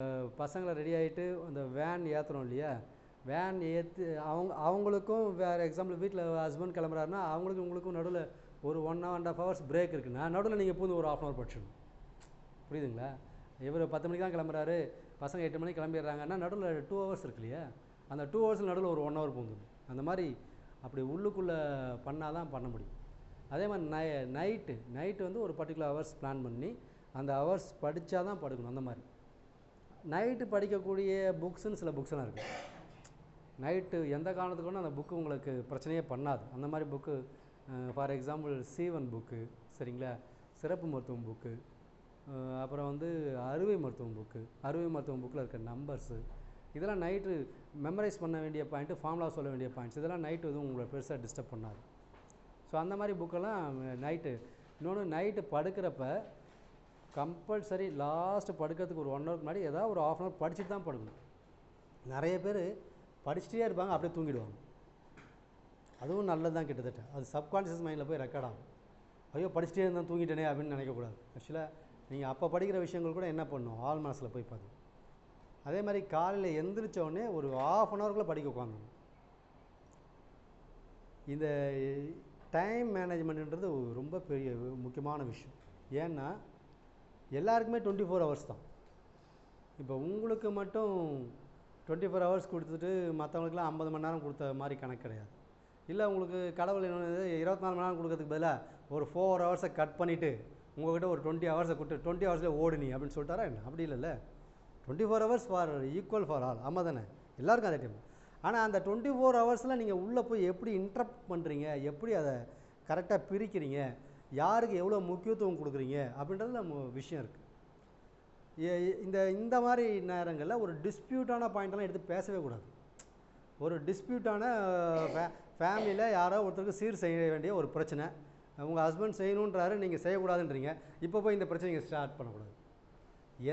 பசங்களை ரெடி ஆகிட்டு அந்த வேன் ஏற்றுறோம் இல்லையா, வேன் ஏற்றி அவங்களுக்கும் வேறு எக்ஸாம்பிள் வீட்டில் ஹஸ்பண்ட் கிளம்புறாருன்னா அவங்களுக்கும் உங்களுக்கும் நடுவில் ஒரு 1.5 hours பிரேக் இருக்குன்னா நடுவில் நீங்கள் பூந்து ஒரு 1/2 hour படிச்சிடணும். புரியுதுங்களா? இவர் 10 மணிக்கு தான் கிளம்புறாரு, பசங்க 8 மணிக்கு கிளம்பிடுறாங்கன்னா நடுவில் 2 hours இருக்கு இல்லையா, அந்த 2 hours நடுவில் ஒரு 1 hour பூந்துடும். அந்த மாதிரி அப்படி உள்ளுக்குள்ளே பண்ணால் தான் பண்ண முடியும். அதே மாதிரி நைட்டு வந்து ஒரு பர்டிகுலர் ஹவர்ஸ் பிளான் பண்ணி அந்த ஹவர்ஸ் படித்தா தான் படுக்கணும். அந்த மாதிரி நைட்டு படிக்கக்கூடிய புக்ஸுன்னு சில புக்ஸ்லாம் இருக்குது. நைட்டு எந்த காரணத்துக்கு வேணால் அந்த புக்கு உங்களுக்கு பிரச்சனையே பண்ணாது. அந்த மாதிரி புக்கு ஃபார் எக்ஸாம்பிள் சீவன் புக்கு, சரிங்களா, சிறப்பு மருத்துவம் புக்கு, அப்புறம் வந்து அறுவை மருத்துவம் புக்கு, அறுவை மருத்துவம் புக்கில் இருக்க நம்பர்ஸு, இதெல்லாம் நைட்டு மெமரைஸ் பண்ண வேண்டிய பாயிண்ட்டு, ஃபார்முலா சொல்ல வேண்டிய பாயிண்ட்ஸ், இதெல்லாம் நைட்டு எதுவும் உங்களை பெருசாக டிஸ்டர்ப் பண்ணாது. ஸோ அந்த மாதிரி புக்கெல்லாம் நைட்டு. இன்னொன்று, நைட்டு படுக்கிறப்ப கம்பல்சரி லாஸ்ட்டு படுக்கிறதுக்கு ஒரு 1 hour முன்னாடி ஏதாவது ஒரு 1/2 hour படிச்சுட்டு தான் படுக்கணும். நிறைய பேர் படிச்சுட்டே இருப்பாங்க, அப்படியே தூங்கிடுவாங்க. அதுவும் நல்லது தான் கிட்டத்தட்ட. அது சப்கான்ஷியஸ் மைண்டில் போய் ரெக்கார்ட் ஆகும். ஐயோ படிச்சுட்டே இருந்தால் தூங்கிட்டேனே அப்படின்னு நினைக்கக்கூடாது. ஆக்சுவலாக நீங்கள் அப்போ படிக்கிற விஷயங்கள் கூட என்ன பண்ணும், ஆள் மனசில் போய் பார்த்து. அதே மாதிரி காலையில் எந்திரிச்சோடனே ஒரு 1/2 hourக்குள்ளே படிக்க உட்காந்துணும். இந்த டைம் மேனேஜ்மெண்ட்டுன்றது ரொம்ப பெரிய முக்கியமான விஷயம். ஏன்னா எல்லாருக்குமே 24 hours தான். இப்போ உங்களுக்கு மட்டும் 24 hours கொடுத்துட்டு மற்றவங்களுக்குலாம் 50 மணி நேரம் கொடுத்த மாதிரி கணக்கு கிடையாது. இல்லை உங்களுக்கு கடவுள் 24 மணி நேரம் கொடுக்கறதுக்கு பதிலாக ஒரு 4 hours கட் பண்ணிவிட்டு உங்கள்கிட்ட ஒரு 20 hours கொடுத்து 20 hours ஓடுனி அப்படின்னு சொல்லிட்டாரா என்ன? அப்படி இல்லைல்ல. 24 hours for equal for all. ஆமாம் தானே? எல்லாருக்கும் அதே டைம். ஆனால் அந்த 24 hours நீங்கள் உள்ளே போய் எப்படி இன்ட்ரப்ட் பண்ணுறீங்க, எப்படி அதை கரெக்டாக பிரிக்கிறீங்க, யாருக்கு எவ்வளோ முக்கியத்துவம் கொடுக்குறீங்க அப்படின்றது நம்ம விஷயம் இருக்குது. இந்த மாதிரி நேரங்களில் ஒரு டிஸ்பியூட்டான பாயிண்டெல்லாம் எடுத்து பேசவே கூடாது. ஒரு டிஸ்பியூட்டான ஃபேமிலியில் யாரோ ஒருத்தருக்கு சீர் செய்ய வேண்டிய ஒரு பிரச்சனை, உங்கள் ஹஸ்பண்ட் செய்யணுன்றாரு, நீங்கள் செய்யக்கூடாதுன்றீங்க. இப்போ போய் இந்த பிரச்சனையை ஸ்டார்ட் பண்ணக்கூடாது.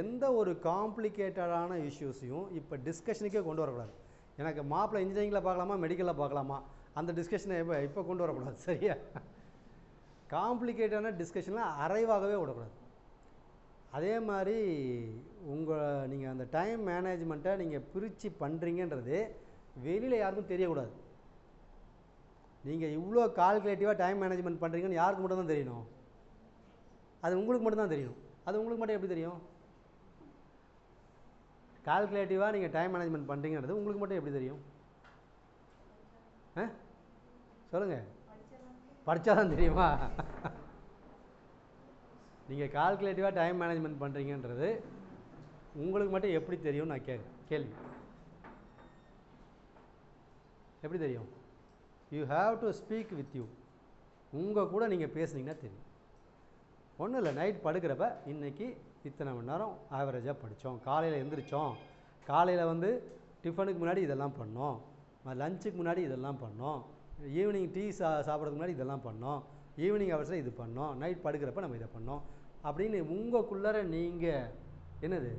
எந்த ஒரு காம்ப்ளிகேட்டடான இஷ்யூஸையும் இப்போ டிஸ்கஷனுக்கே கொண்டு வரக்கூடாது. எனக்கு மாப்பிள்ளை இன்ஜினியரிங்கில் பார்க்கலாமா, மெடிக்கலில் பார்க்கலாமா, அந்த டிஸ்கஷனை இப்போ கொண்டு வரக்கூடாது. சரியா? காம்ப்ளிகேட்டான டிஸ்கஷன்லாம் அரைவாகவே விடக்கூடாது. அதே மாதிரி நீங்கள் அந்த டைம் மேனேஜ்மெண்ட்டை நீங்கள் பிரித்து பண்ணுறீங்கன்றது வெளியில் யாருக்கும் தெரியக்கூடாது. நீங்கள் இவ்வளோ கால்குலேட்டிவாக டைம் மேனேஜ்மெண்ட் பண்ணுறீங்கன்னு யாருக்கு மட்டும் தான் தெரியணும்? அது உங்களுக்கு மட்டும் தான் தெரியணும். அது உங்களுக்கு மட்டும் எப்படி தெரியும்? கால்குலேட்டிவாக நீங்கள் டைம் மேனேஜ்மெண்ட் பண்ணுறீங்கன்றது உங்களுக்கு மட்டும் எப்படி தெரியும்? சொல்லுங்கள். படித்தா தான் தெரியுமா? நீங்கள் கால்குலேட்டிவாக டைம் மேனேஜ்மெண்ட் பண்ணுறீங்கன்றது உங்களுக்கு மட்டும் எப்படி தெரியும்? நான் கேள்வி எப்படி தெரியும்? You have to speak with you. உங்கள் கூட நீங்கள் பேசுனீங்கன்னா தெரியும். ஒன்றும் இல்லை, நைட் படுக்கிறப்ப இன்றைக்கி இத்தனை மணி நேரம் ஆவரேஜாக படித்தோம், காலையில் எழுந்திரிச்சோம், காலையில் வந்து டிஃபனுக்கு முன்னாடி இதெல்லாம் பண்ணோம், லஞ்சுக்கு முன்னாடி இதெல்லாம் பண்ணோம், ஈவினிங் டீ சாப்பிட்றதுக்கு முன்னாடி இதெல்லாம் பண்ணோம், ஈவினிங் ஹவர்ஸில் இது பண்ணோம், நைட் படுக்கிறப்ப நம்ம இதை பண்ணோம் அப்படின்னு உங்களுக்குள்ளார நீங்கள் என்னது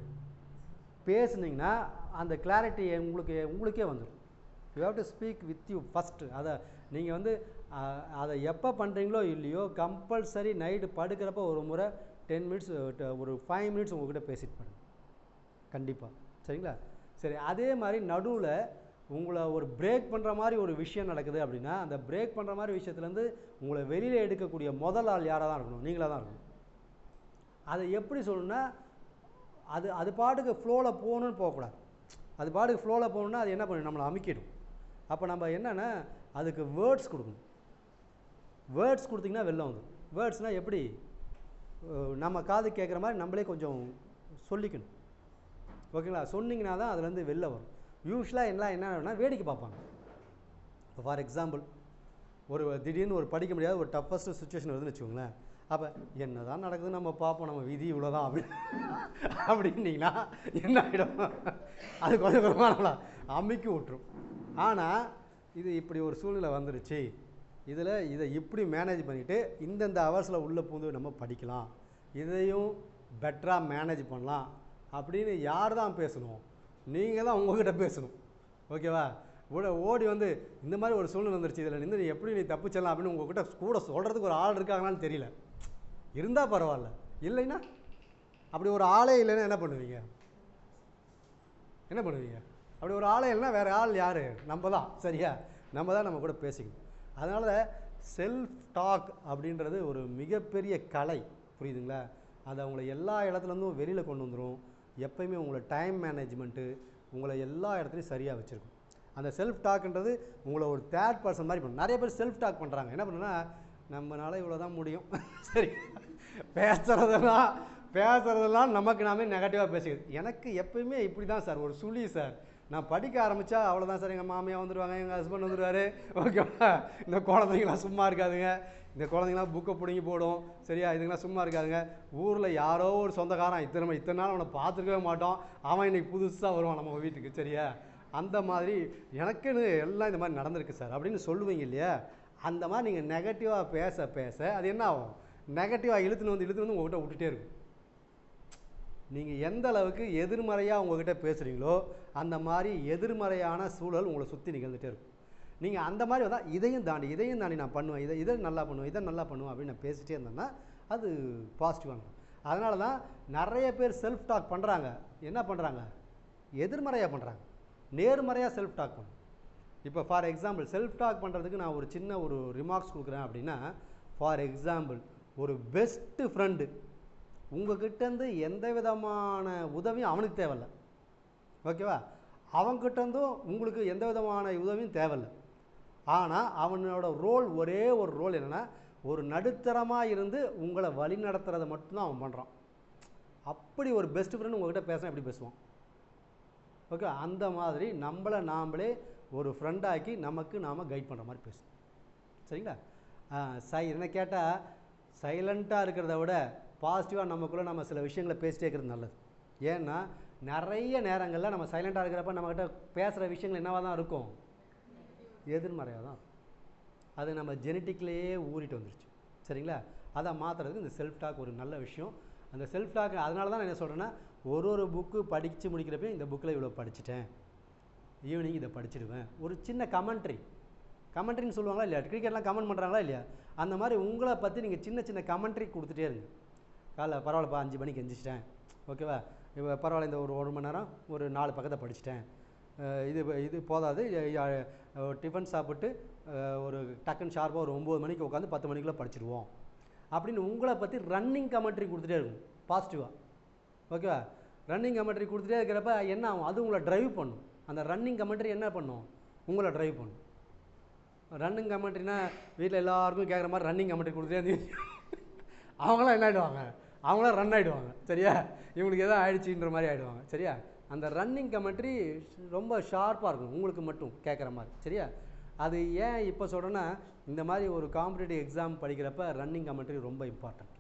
பேசுனீங்கன்னா அந்த கிளாரிட்டி உங்களுக்கே வந்துடும். You have to speak with you first. அதை நீங்கள் வந்து அதை எப்போ பண்ணுறீங்களோ இல்லையோ கம்பல்சரி நைட்டு படுக்கிறப்ப ஒரு முறை 10 minutes ஒரு 5 minutes உங்கள்கிட்ட பேசிட்டு பண்ணுங்க கண்டிப்பாக. சரிங்களா? சரி. அதே மாதிரி நடுவில் உங்களை ஒரு பிரேக் பண்ணுற மாதிரி ஒரு விஷயம் நடக்குது அப்படின்னா அந்த பிரேக் பண்ணுற மாதிரி விஷயத்துலேருந்து உங்களை வெளியில் எடுக்கக்கூடிய முதல் ஆள் யாராக தான் இருக்கணும்? நீங்களாக தான் இருக்கணும். அதை எப்படி சொல்லணும்னா அது பாட்டுக்கு ஃப்ளோவில் போகணுன்னு போகக்கூடாது. அது பாட்டுக்கு ஃப்ளோவில் போகணுன்னா அது என்ன பண்ணணும்? நம்மளை அமுக்கிடும். அப்போ நம்ம என்னென்னா அதுக்கு வேர்ட்ஸ் கொடுக்கணும். வேர்ட்ஸ் கொடுத்திங்கன்னா வெளில வந்துடும். வேர்ட்ஸ்னால் எப்படி? நம்ம காது கேட்குற மாதிரி நம்மளே கொஞ்சம் சொல்லிக்கணும். ஓகேங்களா? சொன்னிங்கன்னா தான் அதுலேருந்து வெளில வரும். யூஸ்வலாக என்ன வேடிக்கை பார்ப்பாங்க. இப்போ ஃபார் எக்ஸாம்பிள் ஒரு திடீர்னு ஒரு படிக்க முடியாத ஒரு டஃபஸ்ட்டு சுச்சுவேஷன் வருதுன்னு வச்சுக்கோங்களேன். அப்போ என்ன தான் நடக்குதுன்னு நம்ம பார்ப்போம், நம்ம விதி இவ்வளோதான் அப்படின்னீங்கன்னா என்ன ஆகிடும்? அது கொஞ்சம் கொஞ்சமாக நம்மளை அமுக்கி விட்டுரும். ஆனால் இது இப்படி ஒரு சூழ்நிலை வந்துருச்சு, இதை இப்படி மேனேஜ் பண்ணிவிட்டு இந்தந்த ஹவர்ஸில் உள்ளே பூந்து நம்ம படிக்கலாம், இதையும் பெட்டராக மேனேஜ் பண்ணலாம் அப்படின்னு யார் தான் பேசணும்? நீங்கள் தான் உங்கள்கிட்ட பேசணும். ஓகேவா? ஓடி வந்து இந்த மாதிரி ஒரு சூழ்நிலை வந்துருச்சு, இதில் நின்று நீ எப்படி தப்பிச்சலாம் அப்படின்னு உங்கள்கிட்ட கூட சொல்கிறதுக்கு ஒரு ஆள் இருக்காங்களான்னு தெரியல. இருந்தால் பரவாயில்ல, இல்லைன்னா அப்படி ஒரு ஆளே இல்லைன்னா என்ன பண்ணுவீங்க? என்ன பண்ணுவீங்க? அப்படி ஒரு ஆளே இல்லைன்னா வேறு ஆள் யார்? நம்ம தான். சரியா? நம்ம தான் நம்ம கூட பேசிக்கணும். அதனால் செல்ஃப் டாக் அப்படின்றது ஒரு மிகப்பெரிய கலை, புரியுதுங்களா? அது அவங்கள எல்லா இடத்துலேருந்தும் வெளியில் கொண்டு வந்துடும். எப்பயுமே உங்களை டைம் மேனேஜ்மெண்ட்டு உங்களை எல்லா இடத்துலையும் சரியாக வச்சுருக்கும். அந்த செல்ஃப் டாக்ன்றது உங்களை ஒரு தேர்ட் பர்சன் மாதிரி பண்ணும். நிறைய பேர் செல்ஃப் டாக் பண்ணுறாங்க. என்ன பண்ணுன்னா, நம்மளால இவ்வளோ தான் முடியும். சரி, பேசுகிறதெல்லாம் நமக்கு நாமே நெகட்டிவாக பேசிக்கிறது. எனக்கு எப்பயுமே இப்படி தான் சார், ஒரு சுழி சார். நான் படிக்க ஆரம்பித்தா அவ்வளோதான் சார். எங்கள் மாமியா வந்துடுவாங்க, எங்கள் ஹஸ்பண்ட் வந்துடுவார். ஓகேவா? இந்த குழந்தைங்களாம் சும்மா இருக்காதுங்க. இந்த குழந்தைங்களாம் புக்கை பிடுங்கி போடும். சரியா? இதுங்களாம் சும்மா இருக்காதுங்க. ஊரில் யாரோ ஒரு சொந்தக்காரன் இத்தனை நாள் அவனை பார்த்துருக்கவே மாட்டோம், அவன் இன்னைக்கு புதுசாக வருவான் நம்ம வீட்டுக்கு. சரியா? அந்த மாதிரி எனக்குன்னு எல்லாம் இந்த மாதிரி நடந்திருக்கு சார் அப்படின்னு சொல்லுவீங்க இல்லையா? அந்த மாதிரி நீங்கள் நெகட்டிவாக பேச பேச அது என்ன ஆகும்? நெகட்டிவாக இழுத்துன்னு வந்து உங்கள்கிட்ட விட்டுட்டே இருக்கும். நீங்கள் எந்த அளவுக்கு எதிர்மறையாக உங்கள்கிட்ட பேசுகிறீங்களோ அந்த மாதிரி எதிர்மறையான சூழல் உங்களை சுற்றி நிகழ்ந்துகிட்டே இருக்கும். நீங்கள் அந்த மாதிரி வந்தால் இதையும் தாண்டி நான் பண்ணுவேன், இதை நல்லா பண்ணுவேன் அப்படின்னு நான் பேசிகிட்டே இருந்தேன்னா அது பாசிட்டிவாக இருக்கும். அதனால தான் நிறைய பேர் செல்ஃப் டாக் பண்ணுறாங்க. என்ன பண்ணுறாங்க? எதிர்மறையாக பண்ணுறாங்க. நேர்மறையாக செல்ஃப் டாக் பண்ணும். இப்போ ஃபார் எக்ஸாம்பிள் செல்ஃப் டாக் பண்ணுறதுக்கு நான் ஒரு சின்ன ஒரு ரிமார்க்ஸ் கொடுக்குறேன் அப்படின்னா, ஃபார் எக்ஸாம்பிள் ஒரு பெஸ்ட்டு ஃப்ரெண்டு உங்கள்கிட்டேருந்து எந்த விதமான உதவியும் அவனுக்கு தேவையில்லை. ஓகேவா? அவன்கிட்டேருந்தும் உங்களுக்கு எந்த விதமான உதவியும் தேவையில்லை. ஆனால் அவனோட ஒரே ஒரு ரோல் என்னென்னா, ஒரு நடுத்தரமாக இருந்து உங்களை வழி நடத்துறதை மட்டும்தான் அவன் பண்ணுறான். அப்படி ஒரு பெஸ்ட் ஃப்ரெண்டு உங்கள்கிட்ட பேசுனா எப்படி பேசுவான்? ஓகே, அந்த மாதிரி நம்மளை நாமளே ஒரு ஃப்ரெண்டாக்கி நாம் கைட் பண்ணுற மாதிரி பேசணும். சரிங்களா? என்ன கேட்டால், சைலண்ட்டாக இருக்கிறத விட பாசிட்டிவாக நமக்குள்ளே நம்ம சில விஷயங்களை பேசிட்டே இருக்கிறது நல்லது. ஏன்னா நிறைய நேரங்களில் நம்ம சைலண்ட்டாக இருக்கிறப்ப நம்மக்கிட்ட பேசுகிற விஷயங்கள் என்னவாக தான் இருக்கும்? எதிர்மறையாக தான். அது நம்ம ஜெனட்டிக்லேயே ஊறிட்டு வந்துருச்சு. சரிங்களா? அதை மாற்றுறதுக்கு இந்த செல்ஃப் டாக் ஒரு நல்ல விஷயம். அந்த செல்ஃப் டாக் அதனால தான் நான் என்ன சொல்கிறேன்னா, ஒரு புக்கு படித்து முடிக்கிறப்ப இந்த புக்கில் இவ்வளோ படிச்சுட்டேன், ஈவினிங் இதை படிச்சிடுவேன். ஒரு சின்ன கமெண்ட்ரின்னு சொல்லுவாங்களா இல்லையா? கிரிக்கெட்லாம் கமெண்ட் பண்ணுறாங்களா இல்லையா? அந்த மாதிரி உங்களை பற்றி நீங்கள் சின்ன கமெண்ட்ரி கொடுத்துட்டே இருங்க. காலைல பரவாயில்லப்பா 5 மணிக்கு எந்திரிச்சிட்டேன், ஓகேவா? இப்போ பரவாயில்ல, இந்த ஒரு மணி நேரம் ஒரு 4 பக்கத்தை படிச்சுட்டேன், இது போதாது, டிஃபன் சாப்பிட்டு ஒரு டக்குன்னு ஷார்ப்பாக ஒரு 9 மணிக்கு உட்காந்து 10 மணிக்குள்ளே படிச்சிடுவோம் அப்படின்னு உங்களை பற்றி ரன்னிங் கமெண்ட்ரி கொடுத்துட்டே இருக்கும் பாசிட்டிவாக. ஓகேவா? ரன்னிங் கமெண்ட்ரி கொடுத்துட்டே இருக்கிறப்ப என்ன ஆகும்? அது உங்களை ட்ரைவ் பண்ணும். அந்த ரன்னிங் கமெண்ட்ரி என்ன பண்ணும்? உங்களை ட்ரைவ் பண்ணும். ரன்னிங் கமெண்ட்ரினா வீட்டில் எல்லாருக்கும் கேட்குற மாதிரி ரன்னிங் கமெண்ட்ரி கொடுத்துட்டே இருந்து அவங்களாம் என்ன ஆகிடுவாங்க? அவங்களாம் ரன் ஆகிடுவாங்க. சரியா? இவங்களுக்கு எதாவது ஆயிடுச்சுன்ற மாதிரி ஆகிடுவாங்க. சரியா? அந்த ரன்னிங் கமெண்ட்ரி ரொம்ப ஷார்ப்பாக இருக்கும், உங்களுக்கு மட்டும் கேட்குற மாதிரி. சரியா? அது ஏன் இப்போ சொல்கிறேன்னா, இந்த மாதிரி ஒரு காம்படிட்டிவ் எக்ஸாம் படிக்கிறப்ப ரன்னிங் கமெண்ட்ரி ரொம்ப இம்பார்ட்டன்ட்.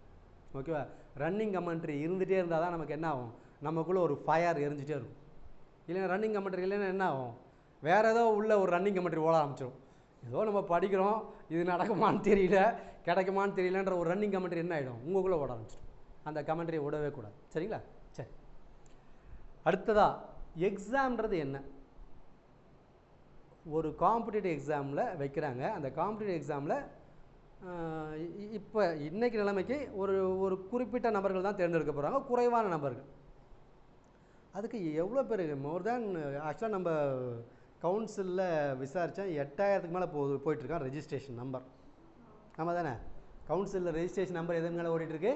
ஓகேவா? ரன்னிங் கமெண்ட்ரி இருந்துகிட்டே இருந்தால் தான் நமக்கு என்ன ஆகும்? நமக்குள்ளே ஒரு ஃபயர் எரிஞ்சிட்டே இருக்கும். இல்லைன்னா ரன்னிங் கமெண்ட்ரி இல்லைன்னா என்ன ஆகும்? வேறு ஏதோ உள்ள ஒரு ரன்னிங் கமெண்ட்ரி ஓட ஆரம்பிச்சிடும். ஏதோ நம்ம படிக்கிறோம், இது நடக்குமான்னு தெரியல, கிடைக்குமான்னு தெரியலன்ற ஒரு ரன்னிங் கமெண்ட்ரி என்ன ஆகிடும்? உங்களுக்குள்ளே ஓட ஆரம்பிச்சிடும். அந்த கமெண்ட்ரியை விடவே கூடாது. சரிங்களா? சரி, அடுத்ததா எக்ஸாம்ன்றது என்ன? ஒரு காம்படிட்டிவ் எக்ஸாமில் வைக்கிறாங்க. அந்த காம்படிட்டிவ் எக்ஸாமில் இப்போ இன்றைக்கி நிலைமைக்கு ஒரு குறிப்பிட்ட நபர்கள் தான் தேர்ந்தெடுக்க போகிறாங்க, குறைவான நபர்கள். அதுக்கு எவ்வளோ பேர்? மோர் தேன் ஆக்சுவலாக நம்ம கவுன்சிலில் விசாரித்தேன், 8000க்கு மேலே போயிட்டுருக்கான் ரெஜிஸ்ட்ரேஷன் நம்பர். ஆமாம் தானே? கவுன்சிலில் ரெஜிஸ்ட்ரேஷன் நம்பர் எதுக்கு மேலே ஓடிட்டுருக்கு?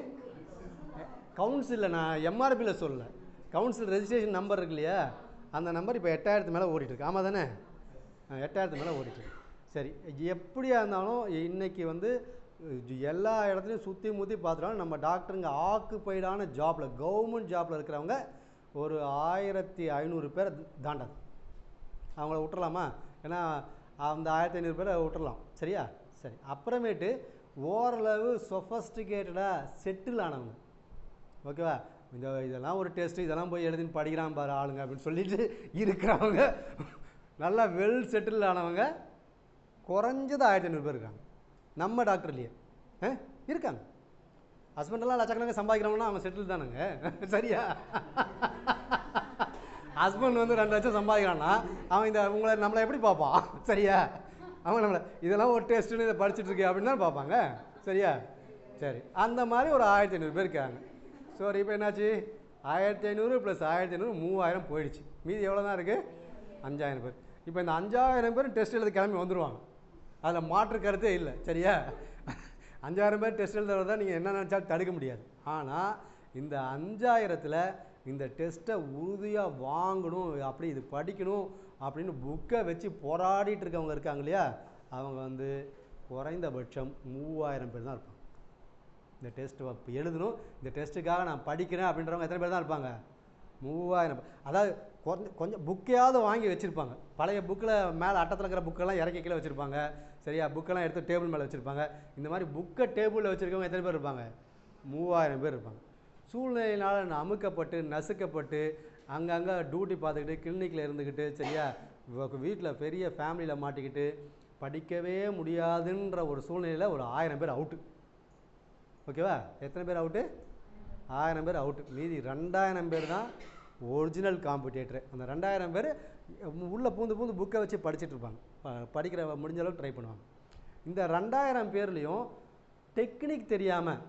கவுன்சிலில், நான் எம்ஆர்பியில் சொல்லலை, கவுன்சில் ரெஜிஸ்ட்ரேஷன் நம்பர் இருக்கு இல்லையா, அந்த நம்பர் இப்போ 8000க்கு மேலே ஓடிட்டுருக்கு. ஆமாம் தானே? 8000க்கு மேலே ஓடிட்டுருக்கு. சரி, எப்படியா இருந்தாலும் இன்றைக்கி எல்லா இடத்துலையும் சுற்றி முற்றி பார்த்துட்டாலும் நம்ம டாக்டருங்க ஆக்குப்பைடான ஜாப்பில், கவர்மெண்ட் ஜாப்பில் இருக்கிறவங்க ஒரு 1500 பேரை தாண்டாது. அவங்கள விட்டுறலாமா? ஏன்னா அந்த 1500 பேரை விட்டுறலாம். சரியா? சரி, அப்புறமேட்டு ஓரளவு சொஃபஸ்டிகேட்டடாக செட்டில் ஆனவங்க, ஓகேவா? இதெல்லாம் ஒரு டெஸ்ட்டு, இதெல்லாம் போய் எழுதின்னு படிக்கிறான் பாரு ஆளுங்க அப்படின்னு சொல்லிட்டு இருக்கிறவங்க, நல்லா வெல் செட்டில் ஆனவங்க குறைஞ்சது 1500 பேர் இருக்காங்க நம்ம டாக்டர்லேயே. இருக்காங்க. ஹஸ்பண்டெல்லாம் லட்சக்கணக்காக சம்பாதிக்கிறவங்கன்னா அவன் செட்டில் தானுங்க. சரியா? ஹஸ்பண்ட் 2 லட்சம் சம்பாதிக்கிறான்னா அவன் நம்மளை எப்படி பார்ப்பான்? சரியா? அவங்க நம்மளை இதெல்லாம் ஒரு டெஸ்ட்டுன்னு இதை படிச்சுட்டு இருக்கே அப்படின்னு தான் பார்ப்பாங்க. சரியா? சரி, அந்த மாதிரி ஒரு 1500 பேர் இருக்காங்க. சரி, இப்போ என்னாச்சு? 1500 + 1500 3000 போயிடுச்சு. மீதி எவ்வளோ தான் இருக்குது? 5000 பேர். இப்போ இந்த 5000 பேர் டெஸ்ட் எழுத கிளம்பி வந்துடுவாங்க. அதில் மாற்று கருத்தே இல்லை. சரியா? 5000 பேர் டெஸ்ட் எழுதுறத நீங்கள் என்ன நினச்சாலும் தடுக்க முடியாது. ஆனால் இந்த 5000த்தில் இந்த டெஸ்ட்டை உறுதியாக வாங்கணும், அப்படி இது படிக்கணும் அப்படின்னு புக்கை வச்சு போராடிட்டு இருக்கவங்க இருக்காங்க இல்லையா, அவங்க வந்து குறைந்தபட்சம் 3000 பேர் தான் இருப்பாங்க. இந்த டெஸ்ட்டு எழுதணும், இந்த டெஸ்ட்டுக்காக நான் படிக்கிறேன் அப்படின்றவங்க எத்தனை பேர் தான் இருப்பாங்க? 3000 பேர். அதாவது கொஞ்சம் புக்கையாவது வாங்கி வச்சுருப்பாங்க. பழைய புக்கில் மேலே அட்டத்தில் இருக்கிற புக்கெல்லாம் இறக்கி கீழே வச்சுருப்பாங்க. சரியா? புக்கெல்லாம் எடுத்து டேபிள் மேலே வச்சுருப்பாங்க. இந்த மாதிரி புக்கை டேபிளில் வச்சுருக்கவங்க எத்தனை பேர் இருப்பாங்க? 3000 பேர் இருப்பாங்க. சூழ்நிலையினால் அமுக்கப்பட்டு நசுக்கப்பட்டு அங்கங்கே டியூட்டி பார்த்துக்கிட்டு கிளினிக்கில் இருந்துக்கிட்டு, சரியா, வீட்டில் பெரிய ஃபேமிலியில் மாட்டிக்கிட்டு படிக்கவே முடியாதுன்ற ஒரு சூழ்நிலையில் ஒரு 1000 பேர் அவுட்டு. ஓகேவா? எத்தனை பேர் அவுட்டு? 1000 பேர் அவுட்டு. மீதி 2000 பேர் தான் ஒரிஜினல் காம்படிட்டர். அந்த 2000 பேர் உள்ளே பூந்து புக்கை வச்சு படிச்சுட்டு இருப்பாங்க. படிக்கிற முடிஞ்ச அளவுக்கு ட்ரை பண்ணுவாங்க. இந்த 2000 பேர்லேயும் டெக்னிக் தெரியாமல்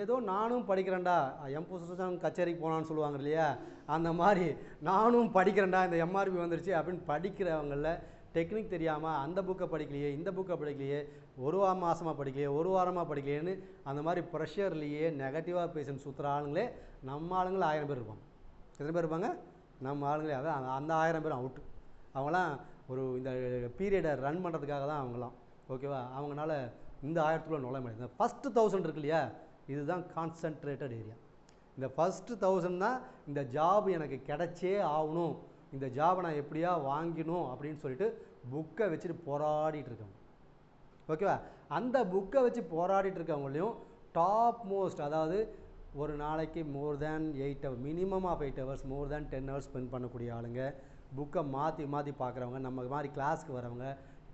ஏதோ நானும் படிக்கிறேன்டா, எம்புசன் கச்சேரிக்கு போனான்னு சொல்லுவாங்க இல்லையா, அந்த மாதிரி நானும் படிக்கிறேன்டா, இந்த எம்ஆர்பி வந்துருச்சு அப்படின்னு படிக்கிறவங்களில் டெக்னிக் தெரியாமல் அந்த புக்கை படிக்கலையே, இந்த புக்கை படிக்கலையே, ஒரு மாதமாக படிக்கலையே, ஒரு வாரமாக படிக்கலையேன்னு அந்த மாதிரி ப்ரெஷர்லேயே நெகட்டிவாக பேசுன்னு சுற்றுற ஆளுங்களே நம்ம ஆளுங்களே 1000 பேர் இருப்பாங்க. எத்தனை பேர் இருப்பாங்க? நம்ம ஆளுங்களே. அதான் அந்த 1000 பேர் அவுட்டு. அவங்களாம் ஒரு இந்த பீரியடை ரன் பண்ணுறதுக்காக தான் அவங்களாம். ஓகேவா? அவங்களால இந்த 1000க்குள்ளே நுழைய முடியாது. இந்த ஃபஸ்ட்டு 1000 இருக்கு இல்லையா, இதுதான் கான்சன்ட்ரேட்டட் ஏரியா. இந்த ஃபஸ்ட்டு 1000 தான் இந்த ஜாப் எனக்கு கிடைச்சே ஆகணும், இந்த ஜாபை நான் எப்படியா வாங்கினோம் அப்படின்னு சொல்லிட்டு புக்கை வச்சுட்டு போராடிட்டு இருக்கவங்க. ஓகேவா? அந்த புக்கை வச்சு போராடிட்டு இருக்கவங்களையும் டாப் மோஸ்ட், அதாவது ஒரு நாளைக்கு more than 8 hours, minimum of 8 hours, more than 10 hours spend பண்ணக்கூடிய ஆளுங்க, புக்கை மாற்றி பார்க்குறவங்க, நம்ம மாதிரி கிளாஸ்க்கு வரவங்க,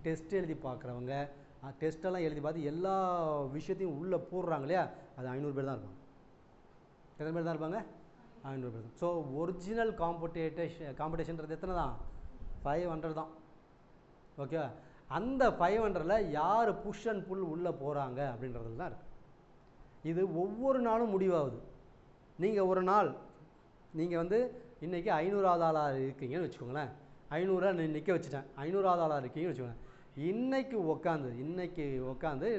டெஸ்ட் எழுதி பார்க்குறவங்க, டெஸ்ட்டெல்லாம் எழுதி பார்த்து எல்லா விஷயத்தையும் உள்ளே போடுறாங்க இல்லையா, அது 500 பேர் தான் இருப்பாங்க. எத்தனை பேர் தான் இருப்பாங்க? 500 பேர் தான். ஸோ ஒரிஜினல் காம்படிஷன்றது எத்தனை தான்? 500 தான். ஓகேவா? அந்த 500ல் யார் புஷ் அண்ட் புல் உள்ளே போகிறாங்க அப்படின்றதுல தான் இருக்குது. இது ஒவ்வொரு நாளும் முடிவாகுது. நீங்கள் ஒரு நாள் நீங்கள் வந்து இன்றைக்கி 500வது ஆளாக இருக்கீங்கன்னு வச்சுக்கோங்களேன். 500 நிற்க வச்சுட்டேன், 500வது ஆளாக இருக்கீங்கன்னு வச்சுக்கோங்களேன். இன்றைக்கி உட்காந்து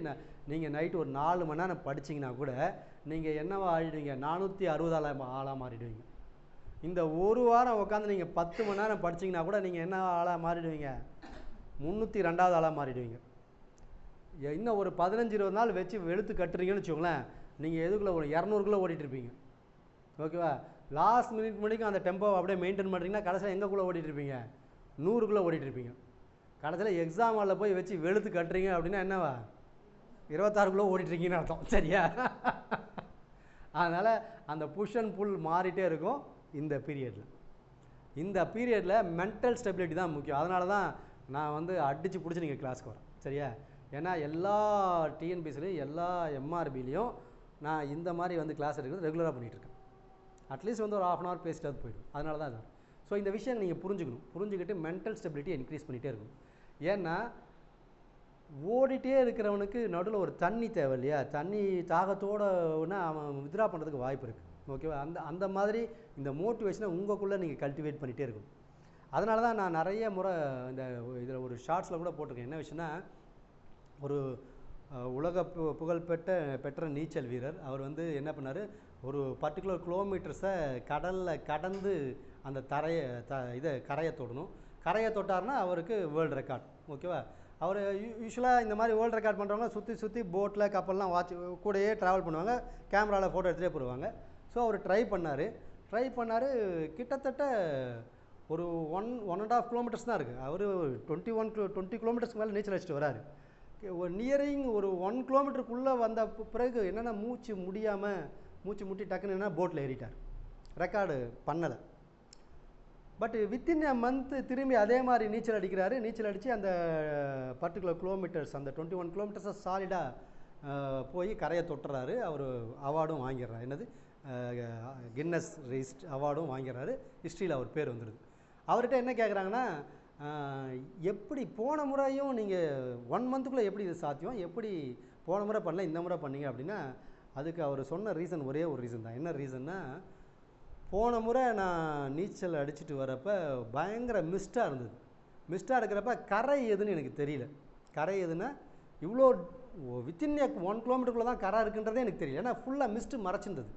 நீங்கள் நைட்டு ஒரு 4 மணி நேரம் படிச்சிங்கன்னா கூட நீங்கள் என்னவா ஆகிடுவீங்க? 460 ஆளாக மாறிடுவீங்க. இந்த ஒரு வாரம் உட்காந்து நீங்கள் 10 மணி நேரம் படிச்சிங்கன்னா கூட நீங்கள் என்ன ஆளாக மாறிடுவீங்க? 302வது ஆளாக மாறிடுவீங்க. இன்னும் ஒரு 15-20 நாள் வச்சு வெளுத்து கட்டுறீங்கன்னு வச்சுக்கோங்களேன், நீங்கள் எதுக்குள்ளே ஒரு 200க்குள்ளே ஓடிட்டுருப்பீங்க. ஓகேவா? லாஸ்ட் மினிட் மணிக்கும் அந்த டெம்போவை அப்படியே மெயின்டைன் பண்ணுறீங்கன்னா கடைசியில் எங்கேக்குள்ளே ஓடிட்டுருப்பீங்க? 100க்குள்ளே ஓடிட்டுருப்பீங்க. கடைசியில் எக்ஸாம் ஹாலில் போய் வச்சு வெளுத்து கட்டுறீங்க அப்படின்னா என்னவா? 26க்குள்ளே ஓடிட்டுருக்கீங்கன்னு அர்த்தம். சரியா? அதனால் அந்த புஷ் அண்ட் புல் மாறிட்டே இருக்கும் இந்த பீரியடில். இந்த பீரியடில் மென்டல் ஸ்டெபிலிட்டி தான் முக்கியம். அதனால தான் நான் வந்து அடித்து பிடிச்சி நீங்கள் கிளாஸ்க்கு வரேன். சரியா? ஏன்னா எல்லா டிஎன்பிசிலையும் எல்லா எம்ஆர்பிலையும் நான் இந்த மாதிரி வந்து கிளாஸ் எடுக்கிறது ரெகுலராக பண்ணிகிட்ருக்கேன். அட்லீஸ்ட் வந்து ஒரு 1/2 hour பேசிட்டு அது போய்டும். அதனால தான் அது. ஸோ இந்த விஷயம் நீங்கள் புரிஞ்சுக்கிட்டு மென்டல் ஸ்டெபிலிட்டி இன்க்ரீஸ் பண்ணிகிட்டே இருக்கணும். ஏன்னா ஓடிட்டே இருக்கிறவனுக்கு நடுவில் ஒரு தண்ணி தேவை இல்லையா, தண்ணி தாகத்தோடனா அவன் வித்ரா பண்ணுறதுக்கு வாய்ப்பு இருக்குது. ஓகேவா? அந்த மாதிரி இந்த மோட்டிவேஷனை உங்களுக்குள்ளே நீங்கள் கல்டிவேட் பண்ணிகிட்டே இருக்கணும். அதனால தான் நான் நிறைய முறை இந்த இதில் ஒரு ஷார்ட்ஸில் கூட போட்டிருக்கேன். என்ன விஷயம்னா, ஒரு உலக பெற்ற நீச்சல் வீரர் அவர் வந்து என்ன பண்ணார், ஒரு பர்டிகுலர் கிலோமீட்டர்ஸை கடலில் கடந்து அந்த கரையை தொடணும். கரையை தொட்டார்னா அவருக்கு வேர்ல்டு ரெக்கார்ட். ஓகேவா? அவர் யூஸ்வலாக இந்த மாதிரி வேர்ல்டு ரெக்கார்ட் பண்ணுறவங்க சுற்றி போட்டில் கப்பல்லாம் கூடயே ட்ராவல் பண்ணுவாங்க, கேமராவில் ஃபோட்டோ எடுத்துகிட்டே போடுவாங்க. ஸோ அவர் ட்ரை பண்ணார். கிட்டத்தட்ட ஒரு 1.5 கிலோமீட்டர்ஸ் தான் இருக்குது. அவர் 20 கிலோமீட்டர்ஸ்க்கு மேலே நீச்சல் அடிச்சுட்டு வராரு. ஒரு நியரிங் ஒரு 1 கிலோமீட்டருக்குள்ளே வந்த பிறகு என்னென்னா மூச்சு முட்டி டக்குன்னு என்ன போட்டில் ஏறிட்டார். ரெக்கார்டு பண்ணலை. பட் வித்தின் அ மந்த் திரும்பி அதே மாதிரி நீச்சல் அடித்து அந்த பர்டிகுலர் கிலோமீட்டர்ஸ், அந்த 21 கிலோமீட்டர்ஸை சாலிடாக போய் கரையை தொட்டுறாரு. அவர் அவார்டும் வாங்கிடுறாரு. என்னது, கின்னஸ் ரெஜிஸ்ட் அவார்டும் வாங்கிடுறாரு. ஹிஸ்ட்ரியில் அவர் பேர் வந்துடுது. அவர்கிட்ட என்ன கேட்குறாங்கன்னா, எப்படி போன முறையும் நீங்கள் 1 மந்த்துக்குள்ளே எப்படி இது சாத்தியம், எப்படி போன முறை பண்ணல இந்த முறை பண்ணீங்க அப்படின்னா, அதுக்கு அவர் சொன்ன ரீசன் ஒரே ஒரு ரீசன் தான். என்ன ரீசன்னா, போன முறை நான் நீச்சல் அடிச்சுட்டு வரப்போ பயங்கர மிஸ்டாக இருந்தது. மிஸ்டாக இருக்கிறப்ப கரை எதுன்னு எனக்கு தெரியல. கரை எதுன்னா இவ்வளோ வித்தின் 1 கிலோமீட்டருக்குள்ளே தான் கரை இருக்குன்றதே எனக்கு தெரியல. ஏன்னா ஃபுல்லாக மிஸ்ட்டு மறைச்சிருந்தது.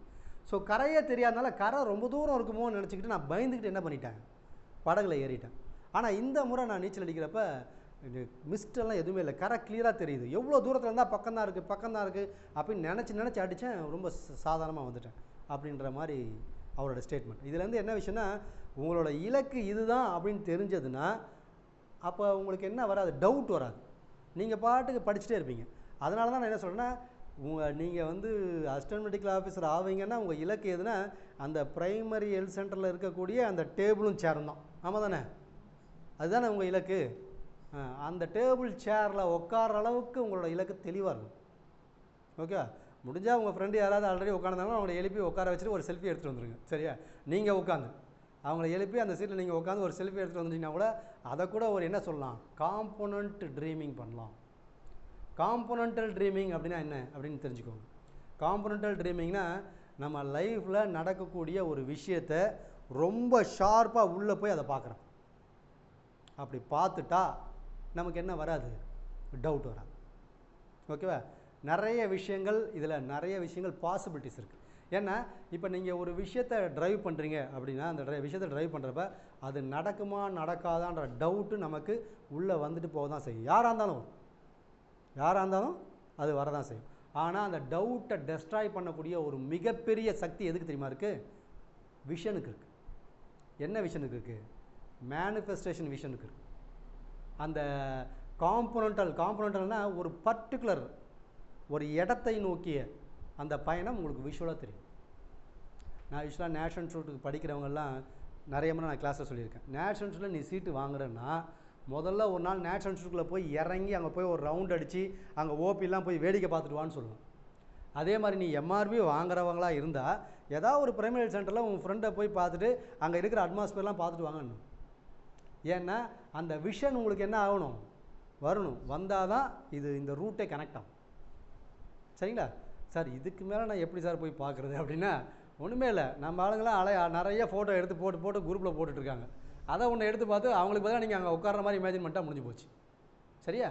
ஸோ கரையே தெரியாதனால கரை ரொம்ப தூரம் இருக்குமோன்னு நினச்சிக்கிட்டு நான் பயந்துக்கிட்டு என்ன பண்ணிட்டேன், படகுல ஏறிட்டேன். ஆனால் இந்த முறை நான் நீச்சல் அடிக்கிறப்ப மிஸ்டெல்லாம் எதுவுமே இல்லை, கரை கிளியராக தெரியுது. எவ்வளோ தூரத்தில் இருந்தால் பக்கம் தான் இருக்குது அப்படின்னு நினச்சி அடித்தேன். ரொம்ப சாதாரணமாக வந்துட்டேன் அப்படின்ற மாதிரி அவரோட ஸ்டேட்மெண்ட். இதுலேருந்து என்ன விஷயம்னா, உங்களோட இலக்கு இதுதான் அப்படின்னு தெரிஞ்சதுன்னா அப்போ உங்களுக்கு என்ன வராது, டவுட் வராது. நீங்கள் பாட்டுக்கு படிச்சுட்டே இருப்பீங்க. அதனால தான் நான் என்ன சொல்கிறேன்னா, நீங்கள் வந்து அசிஸ்டன்ட் மெடிக்கல் ஆஃபீஸர் ஆவீங்கன்னா உங்கள் இலக்கு எதுனா அந்த ப்ரைமரி ஹெல்த் சென்டரில் இருக்கக்கூடிய அந்த டேபிளும் சேரும் தான். ஆமாம் தானே? அதுதானே உங்கள் இலக்கு. அந்த டேபிள் சேரில் உட்கார அளவுக்கு உங்களோட இலக்கு தெளிவாக இருக்கும். ஓகே, முடிஞ்சால் உங்கள் ஃப்ரெண்டு யாராவது ஆல்ரெடி உட்காந்துருந்தாலும் அவங்கள எழுப்பி உட்கார வச்சுட்டு ஒரு செல்ஃபி எடுத்துகிட்டு வந்துடுங்க. சரியா? நீங்கள் உட்காந்து அவங்கள எழுப்பி அந்த சீட்டில் நீங்கள் உட்காந்து ஒரு செல்ஃபி எடுத்துகிட்டு வந்துட்டீங்கன்னா கூட அதை கூட ஒரு என்ன சொல்லலாம், காம்போனன்ட் ட்ரீமிங் பண்ணலாம். காம்போனன்டல் ட்ரீமிங் அப்படின்னா என்ன அப்படின்னு தெரிஞ்சுக்கோங்க. காம்போனன்டல் ட்ரீமிங்னா நம்ம லைஃப்பில் நடக்கக்கூடிய ஒரு விஷயத்தை ரொம்ப ஷார்ப்பாக உள்ளே போய் அதை பார்க்குறோம். அப்படி பார்த்துட்டா நமக்கு என்ன வராது, டவுட் வராது. ஓகேவா? நிறைய விஷயங்கள் பாசிபிலிட்டிஸ் இருக்குது. ஏன்னா இப்போ நீங்கள் ஒரு விஷயத்தை ட்ரைவ் பண்ணுறீங்க அப்படின்னா அந்த விஷயத்தை ட்ரைவ் பண்ணுறப்ப அது நடக்குமா நடக்காதான்ற டவுட்டு நமக்கு உள்ளே வந்துட்டு போக தான் செய்யும். யாராக இருந்தாலும் அது வரதான் செய்யும். ஆனால் அந்த டவுட்டை டெஸ்ட்ராய் பண்ணக்கூடிய ஒரு மிகப்பெரிய சக்தி எதுக்கு தெரியுமா இருக்குது? விஷனுக்கு இருக்குது. என்ன விஷனுக்கு இருக்குது? மேனிஃபெஸ்டேஷன் விஷனுக்கு இருக்குது. அந்த காம்போனன்டல்னால் ஒரு பர்டிகுலர் ஒரு இடத்தை நோக்கிய அந்த பயணம் உங்களுக்கு விஷுவலாக தெரியும். நான் யூஸ்வலாக நேஷனல் இன்ஸ்டியூட்டுக்கு படிக்கிறவங்கெல்லாம் நிறைய முறை நான் கிளாஸில் சொல்லியிருக்கேன். நேஷனல் இன்ஸ்டியூட்டில் நீ சீட்டு வாங்குறேன்னா முதல்ல ஒரு நாள் நேஷனல் இன்ஸ்டியூட்டில் போய் இறங்கி அங்கே போய் ஒரு ரவுண்ட் அடித்து அங்கே ஓபிலாம் போய் வேடிக்கை பார்த்துட்டு வான்னு சொல்லுவேன். அதே மாதிரி நீ எம்ஆர்பி வாங்குறவங்களா இருந்தால் ஏதாவது ஒரு பிரைமரி ஹெல்த் சென்டரில் உங்கள் ஃப்ரெண்டை போய் பார்த்துட்டு அங்கே இருக்கிற அட்மாஸ்பியர்லாம் பார்த்துட்டு வாங்கணும். ஏன்னா அந்த விஷன் உங்களுக்கு என்ன ஆகணும், வரணும். வந்தால் தான் இந்த ரூட்டே கனெக்ட் ஆகும். சரிங்களா சார்? இதுக்கு மேலே நான் எப்படி சார் போய் பார்க்குறது அப்படின்னா ஒன்றுமே இல்லை. நம்ம ஆளுங்களாம் நிறைய ஃபோட்டோ எடுத்து போட்டு குரூப்பில் போட்டுட்ருக்காங்க. அதை ஒன்று எடுத்து பார்த்து அவங்களுக்கு பதிலாக நீங்கள் அங்கே உட்கார்ற மாதிரி இமேஜின் பண்ணிட்டா முடிஞ்சு போச்சு. சரியா?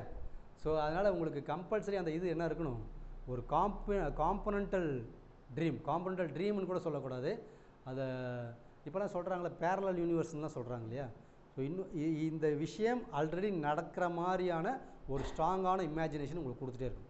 ஸோ அதனால் உங்களுக்கு கம்பல்சரி அந்த இது என்ன இருக்கணும், ஒரு காம்போனன்டல் ட்ரீம்னு கூட சொல்லக்கூடாது. அதை இப்போலாம் சொல்கிறாங்களே பேரலல் யூனிவர்ஸ்னு தான் சொல்கிறாங்க இல்லையா? ஸோ இந்த விஷயம் ஆல்ரெடி நடக்கிற மாதிரியான ஒரு ஸ்ட்ராங்கான இமேஜினேஷன் உங்களுக்கு கொடுத்துட்டே இருக்கும்.